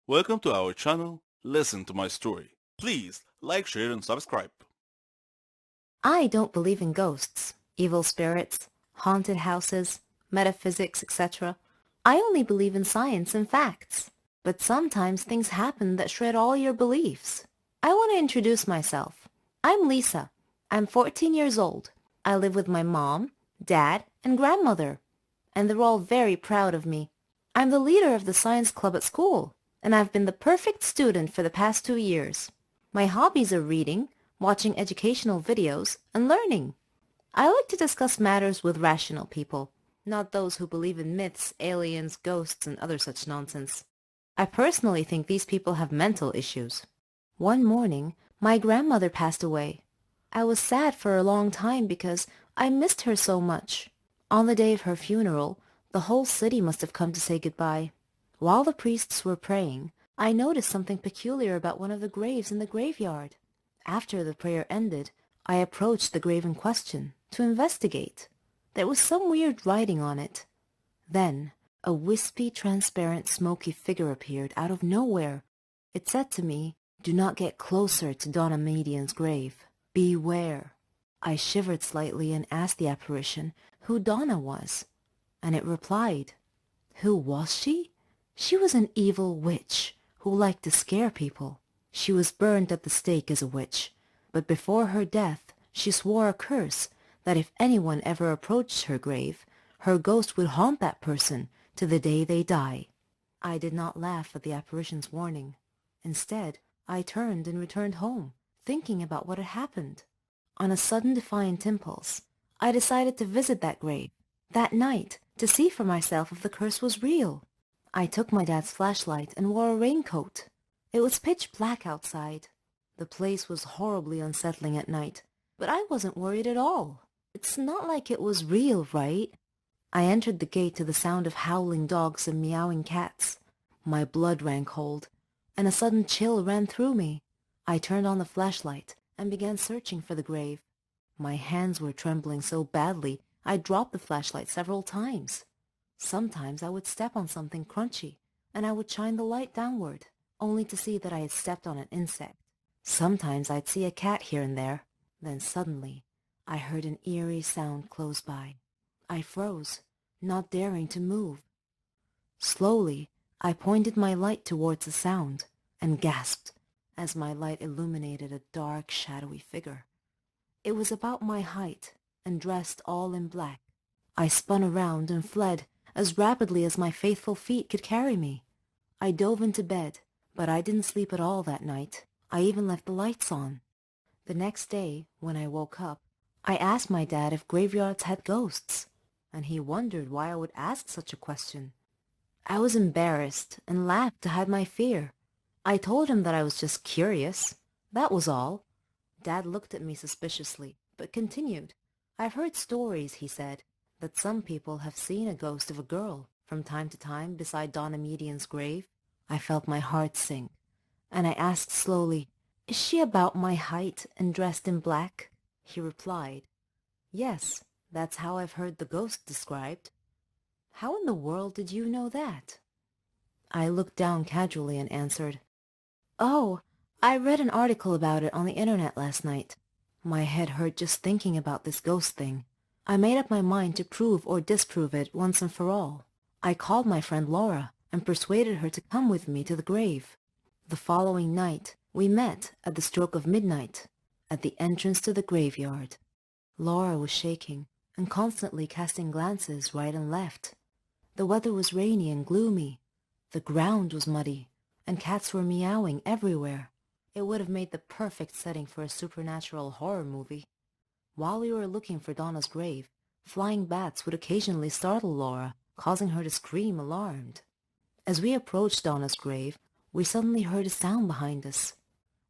Welcome to our channel, Listen to My Story. Please like, share and subscribe. I don't believe in ghosts, evil spirits, haunted houses, metaphysics, etc. I only believe in science and facts. But sometimes things happen that shred all your beliefs. I want to introduce myself. I'm Lisa. I'm 14 years old. I live with my mom, dad, and grandmother. And they're all very proud of me. I'm the leader of the science club at school, and I've been the perfect student for the past 2 years. My hobbies are reading, watching educational videos, and learning. I like to discuss matters with rational people, not those who believe in myths, aliens, ghosts, and other such nonsense. I personally think these people have mental issues. One morning, my grandmother passed away. I was sad for a long time because I missed her so much. On the day of her funeral, the whole city must have come to say goodbye. While the priests were praying, I noticed something peculiar about one of the graves in the graveyard. After the prayer ended, I approached the grave in question to investigate. There was some weird writing on it. Then, a wispy, transparent, smoky figure appeared out of nowhere. It said to me, "Do not get closer to Donna Median's grave. Beware." I shivered slightly and asked the apparition who Donna was, and it replied. Who was she? She was an evil witch who liked to scare people. She was burned at the stake as a witch, but before her death she swore a curse that if anyone ever approached her grave, her ghost would haunt that person to the day they die. I did not laugh at the apparition's warning. Instead, I turned and returned home, thinking about what had happened. On a sudden defiant impulse, I decided to visit that grave, that night, to see for myself if the curse was real. I took my dad's flashlight and wore a raincoat. It was pitch black outside. The place was horribly unsettling at night, but I wasn't worried at all. It's not like it was real, right? I entered the gate to the sound of howling dogs and meowing cats. My blood ran cold, and a sudden chill ran through me. I turned on the flashlight and began searching for the grave. My hands were trembling so badly I dropped the flashlight several times. Sometimes I would step on something crunchy, and I would shine the light downward, only to see that I had stepped on an insect. Sometimes I'd see a cat here and there. Then suddenly, I heard an eerie sound close by. I froze, not daring to move. Slowly, I pointed my light towards the sound and gasped as my light illuminated a dark, shadowy figure. It was about my height and dressed all in black. I spun around and fled as rapidly as my faithful feet could carry me. I dove into bed, but I didn't sleep at all that night. I even left the lights on. The next day, when I woke up, I asked my dad if graveyards had ghosts, and he wondered why I would ask such a question. I was embarrassed and laughed to hide my fear. I told him that I was just curious. That was all. Dad looked at me suspiciously, but continued. "I've heard stories," he said, "that some people have seen a ghost of a girl from time to time beside Donna Median's grave." I felt my heart sink, and I asked slowly, "Is she about my height and dressed in black?" He replied, "Yes, that's how I've heard the ghost described." "How in the world did you know that?" I looked down casually and answered, "Oh, I read an article about it on the internet last night." My head hurt just thinking about this ghost thing. I made up my mind to prove or disprove it once and for all. I called my friend Laura and persuaded her to come with me to the grave. The following night, we met at the stroke of midnight at the entrance to the graveyard. Laura was shaking and constantly casting glances right and left. The weather was rainy and gloomy. The ground was muddy, and cats were meowing everywhere. It would have made the perfect setting for a supernatural horror movie. While we were looking for Donna's grave, flying bats would occasionally startle Laura, causing her to scream alarmed. As we approached Donna's grave, we suddenly heard a sound behind us.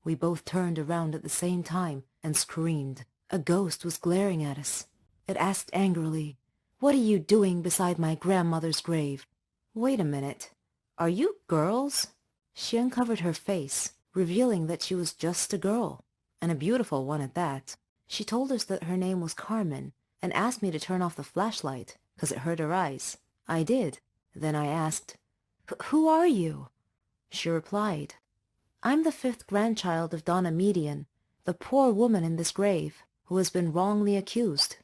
We both turned around at the same time and screamed. A ghost was glaring at us. It asked angrily, "What are you doing beside my grandmother's grave?" "Wait a minute. Are you girls?" She uncovered her face, revealing that she was just a girl, and a beautiful one at that. She told us that her name was Carmen, and asked me to turn off the flashlight, 'cause it hurt her eyes. I did. Then I asked, "Who are you?" She replied, "I'm the fifth grandchild of Donna Median, the poor woman in this grave, who has been wrongly accused."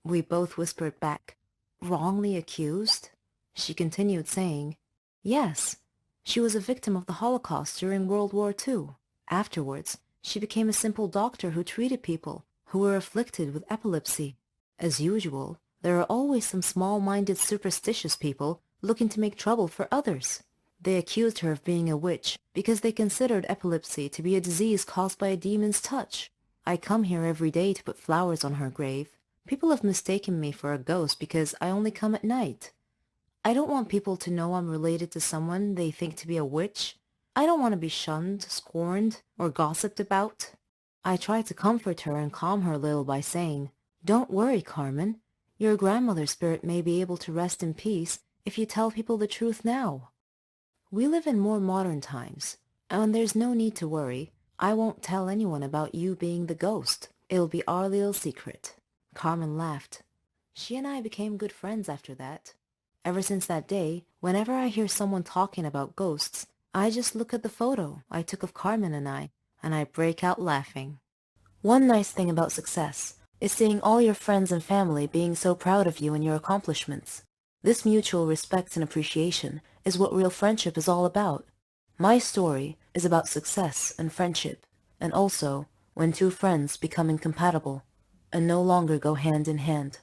We both whispered back, "Wrongly accused?" She continued saying, "Yes, she was a victim of the Holocaust during World War II. Afterwards, she became a simple doctor who treated people who were afflicted with epilepsy. As usual, there are always some small-minded superstitious people looking to make trouble for others. They accused her of being a witch because they considered epilepsy to be a disease caused by a demon's touch. I come here every day to put flowers on her grave. People have mistaken me for a ghost because I only come at night. I don't want people to know I'm related to someone they think to be a witch. I don't want to be shunned, scorned, or gossiped about." I tried to comfort her and calm her a little by saying, "Don't worry, Carmen. Your grandmother's spirit may be able to rest in peace if you tell people the truth now. We live in more modern times, and there's no need to worry. I won't tell anyone about you being the ghost. It'll be our little secret." Carmen laughed. She and I became good friends after that. Ever since that day, whenever I hear someone talking about ghosts, I just look at the photo I took of Carmen and I break out laughing. One nice thing about success is seeing all your friends and family being so proud of you and your accomplishments. This mutual respect and appreciation is what real friendship is all about. My story is about success and friendship, and also when two friends become incompatible and no longer go hand in hand.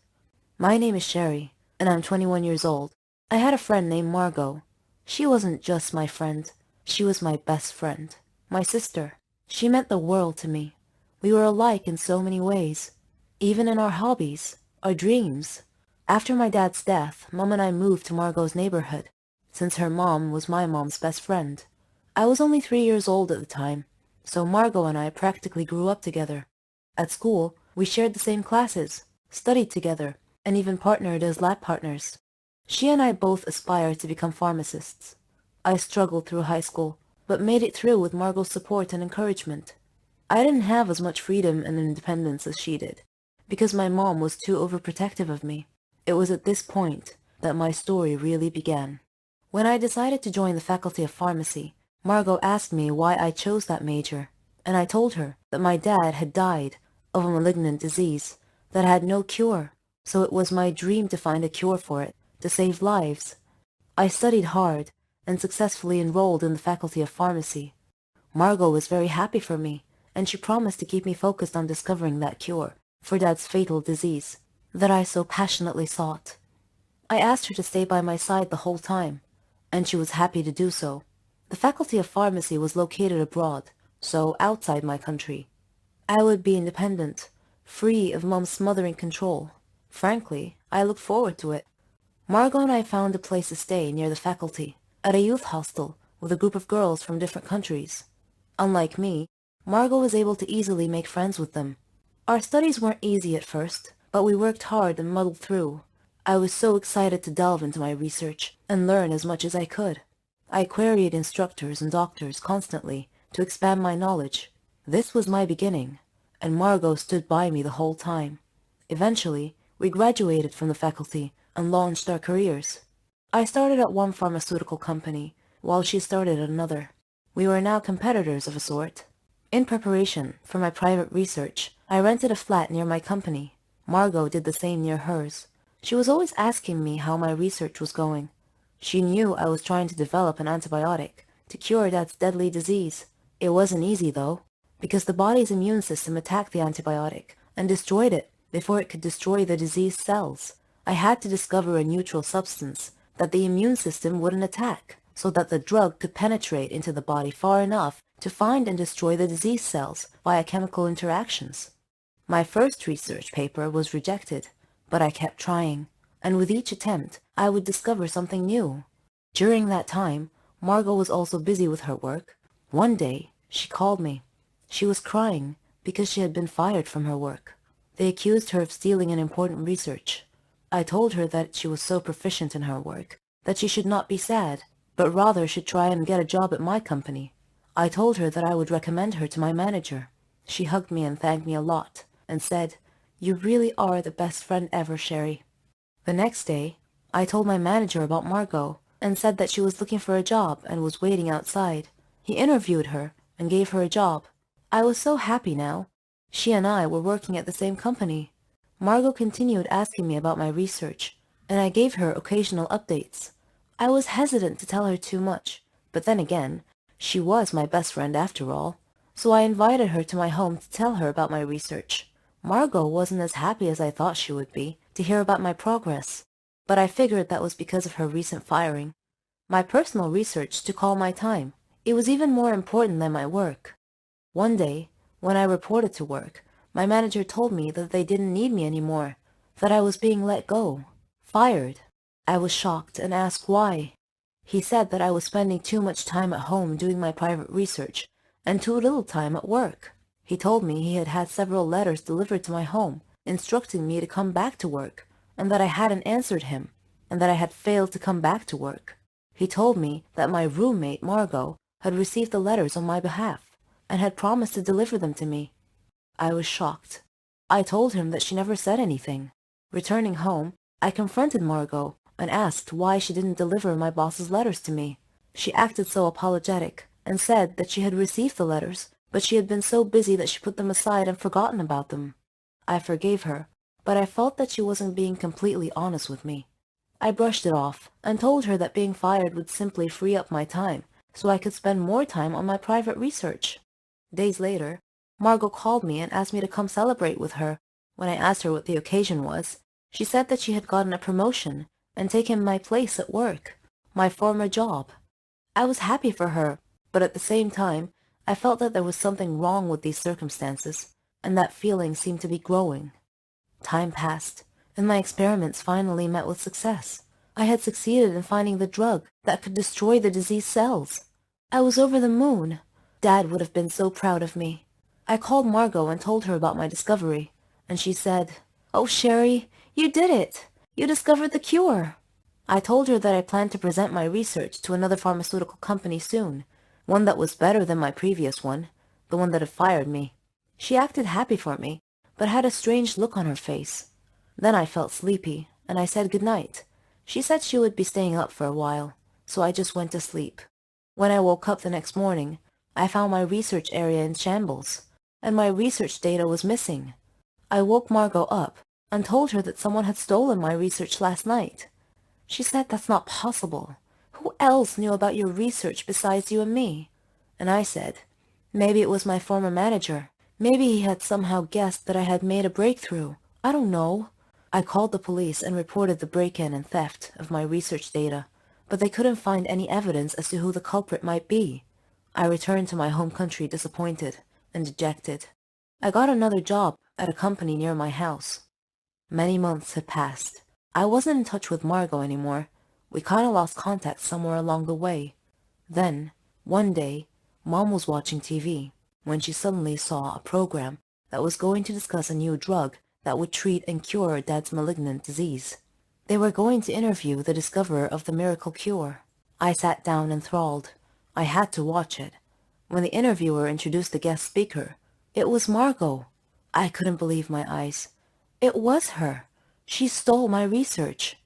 My name is Sherry, and I'm 21 years old. I had a friend named Margot. She wasn't just my friend. She was my best friend. My sister. She meant the world to me. We were alike in so many ways. Even in our hobbies, our dreams. After my dad's death, Mom and I moved to Margot's neighborhood, since her mom was my mom's best friend. I was only 3 years old at the time, so Margot and I practically grew up together. At school, we shared the same classes, studied together, and even partnered as lab partners. She and I both aspired to become pharmacists. I struggled through high school, but made it through with Margot's support and encouragement. I didn't have as much freedom and independence as she did, because my mom was too overprotective of me. It was at this point that my story really began. When I decided to join the Faculty of Pharmacy, Margot asked me why I chose that major, and I told her that my dad had died of a malignant disease that had no cure, so it was my dream to find a cure for it, to save lives. I studied hard and successfully enrolled in the Faculty of Pharmacy. Margot was very happy for me, and she promised to keep me focused on discovering that cure for Dad's fatal disease that I so passionately sought. I asked her to stay by my side the whole time, and she was happy to do so. The Faculty of Pharmacy was located abroad, so outside my country. I would be independent, free of Mom's smothering control. Frankly, I looked forward to it. Margot and I found a place to stay near the faculty, at a youth hostel with a group of girls from different countries. Unlike me, Margot was able to easily make friends with them. Our studies weren't easy at first, but we worked hard and muddled through. I was so excited to delve into my research and learn as much as I could. I queried instructors and doctors constantly to expand my knowledge. This was my beginning, and Margot stood by me the whole time. Eventually, we graduated from the faculty and launched our careers. I started at one pharmaceutical company, while she started at another. We were now competitors of a sort. In preparation for my private research, I rented a flat near my company. Margot did the same near hers. She was always asking me how my research was going. She knew I was trying to develop an antibiotic to cure Dad's deadly disease. It wasn't easy, though, because the body's immune system attacked the antibiotic and destroyed it before it could destroy the diseased cells. I had to discover a neutral substance that the immune system wouldn't attack, so that the drug could penetrate into the body far enough to find and destroy the diseased cells via chemical interactions. My first research paper was rejected, but I kept trying, and with each attempt, I would discover something new. During that time, Margot was also busy with her work. One day, she called me. She was crying because she had been fired from her work. They accused her of stealing an important research. I told her that she was so proficient in her work that she should not be sad, but rather should try and get a job at my company. I told her that I would recommend her to my manager. She hugged me and thanked me a lot, and said, "You really are the best friend ever, Sherry." The next day, I told my manager about Margot and said that she was looking for a job and was waiting outside. He interviewed her and gave her a job. I was so happy now. She and I were working at the same company. Margot continued asking me about my research, and I gave her occasional updates. I was hesitant to tell her too much, but then again, she was my best friend after all, so I invited her to my home to tell her about my research. Margot wasn't as happy as I thought she would be to hear about my progress, but I figured that was because of her recent firing. My personal research took all my time. It was even more important than my work. One day, when I reported to work, my manager told me that they didn't need me anymore, that I was being let go, fired. I was shocked and asked why. He said that I was spending too much time at home doing my private research and too little time at work. He told me he had had several letters delivered to my home, instructing me to come back to work, and that I hadn't answered him, and that I had failed to come back to work. He told me that my roommate, Margot, had received the letters on my behalf, and had promised to deliver them to me. I was shocked. I told him that she never said anything. Returning home, I confronted Margot and asked why she didn't deliver my boss's letters to me. She acted so apologetic and said that she had received the letters, but she had been so busy that she put them aside and forgotten about them. I forgave her, but I felt that she wasn't being completely honest with me. I brushed it off and told her that being fired would simply free up my time so I could spend more time on my private research. Days later, Margot called me and asked me to come celebrate with her. When I asked her what the occasion was, she said that she had gotten a promotion and taken my place at work, my former job. I was happy for her, but at the same time, I felt that there was something wrong with these circumstances, and that feeling seemed to be growing. Time passed, and my experiments finally met with success. I had succeeded in finding the drug that could destroy the diseased cells. I was over the moon. Dad would have been so proud of me. I called Margot and told her about my discovery, and she said, "Oh, Sherry, you did it! You discovered the cure!" I told her that I planned to present my research to another pharmaceutical company soon, one that was better than my previous one, the one that had fired me. She acted happy for me, but had a strange look on her face. Then I felt sleepy, and I said goodnight. She said she would be staying up for a while, so I just went to sleep. When I woke up the next morning, I found my research area in shambles, and my research data was missing. I woke Margot up and told her that someone had stolen my research last night. She said that's not possible. Who else knew about your research besides you and me? And I said, maybe it was my former manager. Maybe he had somehow guessed that I had made a breakthrough. I don't know. I called the police and reported the break-in and theft of my research data, but they couldn't find any evidence as to who the culprit might be. I returned to my home country disappointed and dejected. I got another job at a company near my house. Many months had passed. I wasn't in touch with Margot anymore. We kind of lost contact somewhere along the way. Then, one day, Mom was watching TV when she suddenly saw a program that was going to discuss a new drug that would treat and cure Dad's malignant disease. They were going to interview the discoverer of the miracle cure. I sat down enthralled. I had to watch it. When the interviewer introduced the guest speaker, it was Margot. I couldn't believe my eyes. It was her. She stole my research.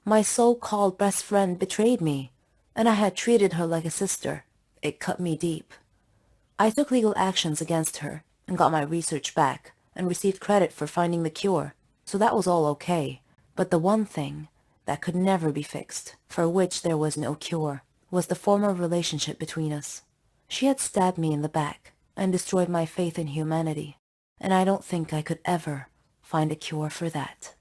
My so-called best friend betrayed me, and I had treated her like a sister. It cut me deep. I took legal actions against her and got my research back and received credit for finding the cure, so that was all okay. But the one thing that could never be fixed, for which there was no cure, was the former relationship between us. She had stabbed me in the back and destroyed my faith in humanity, and I don't think I could ever find a cure for that.